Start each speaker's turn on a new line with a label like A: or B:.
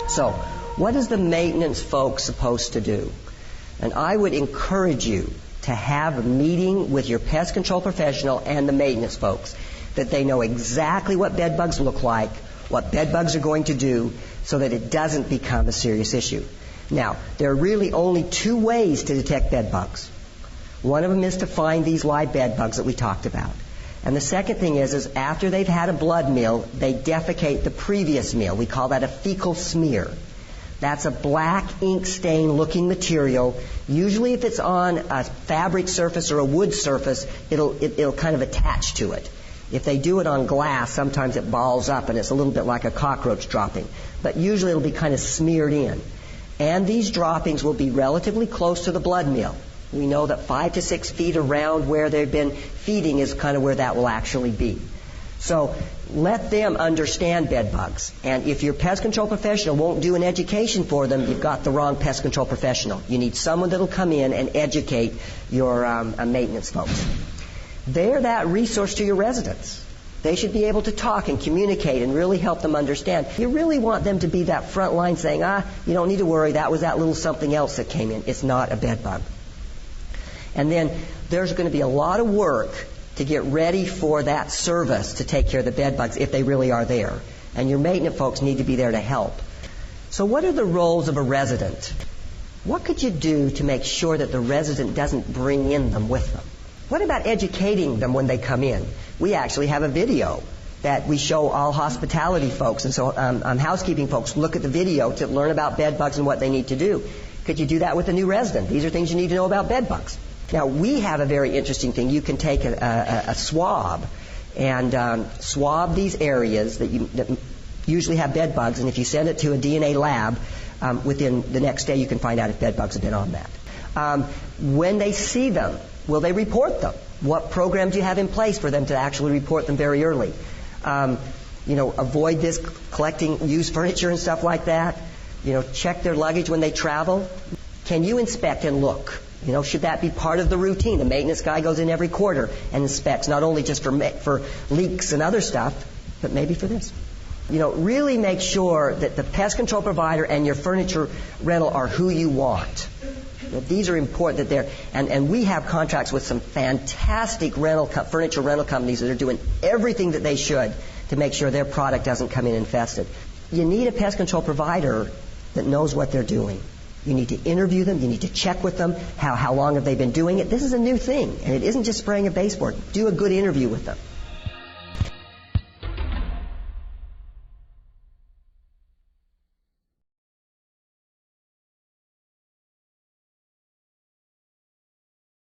A: So, what is the maintenance folks supposed to do? And I would encourage you to have a meeting with your pest control professional and the maintenance folks, that they know exactly what bed bugs look like, what bed bugs are going to do, so that it doesn't become a serious issue. Now, there are really only two ways to detect bed bugs. One of them is to find these live bed bugs that we talked about. And the second thing is after they've had a blood meal, they defecate the previous meal. We call that a fecal smear. That's a black ink stain looking material. Usually if it's on a fabric surface or a wood surface, it'll kind of attach to it. If they do it on glass, sometimes it balls up and it's a little bit like a cockroach dropping. But usually it'll be kind of smeared in. And these droppings will be relatively close to the blood meal. We know that 5 to 6 feet around where they've been feeding is kind of where that will actually be. So let them understand bed bugs. And if your pest control professional won't do an education for them, you've got the wrong pest control professional. You need someone that will come in and educate your maintenance folks. They're that resource to your residents. They should be able to talk and communicate and really help them understand. You really want them to be that front line saying, you don't need to worry, that was that little something else that came in. It's not a bed bug. And then there's going to be a lot of work to get ready for that service to take care of the bed bugs if they really are there. And your maintenance folks need to be there to help. So what are the roles of a resident? What could you do to make sure that the resident doesn't bring in them with them? What about educating them when they come in? We actually have a video that we show all hospitality folks, and so housekeeping folks look at the video to learn about bed bugs and what they need to do. Could you do that with a new resident? These are things you need to know about bed bugs. Now, we have a very interesting thing. You can take a swab and swab these areas that usually have bed bugs, and if you send it to a DNA lab, within the next day you can find out if bed bugs have been on that. When they see them, will they report them? What program do you have in place for them to actually report them very early? Avoid this collecting used furniture and stuff like that. Check their luggage when they travel. Can you inspect and look? Should that be part of the routine? The maintenance guy goes in every quarter and inspects, not only just for leaks and other stuff, but maybe for this. Really make sure that the pest control provider and your furniture rental are who you want. These are important and we have contracts with some fantastic furniture rental companies that are doing everything that they should to make sure their product doesn't come in infested. You need a pest control provider that knows what they're doing. You need to interview them. You need to check with them. How long have they been doing it? This is a new thing, and it isn't just spraying a baseboard. Do a good interview with them.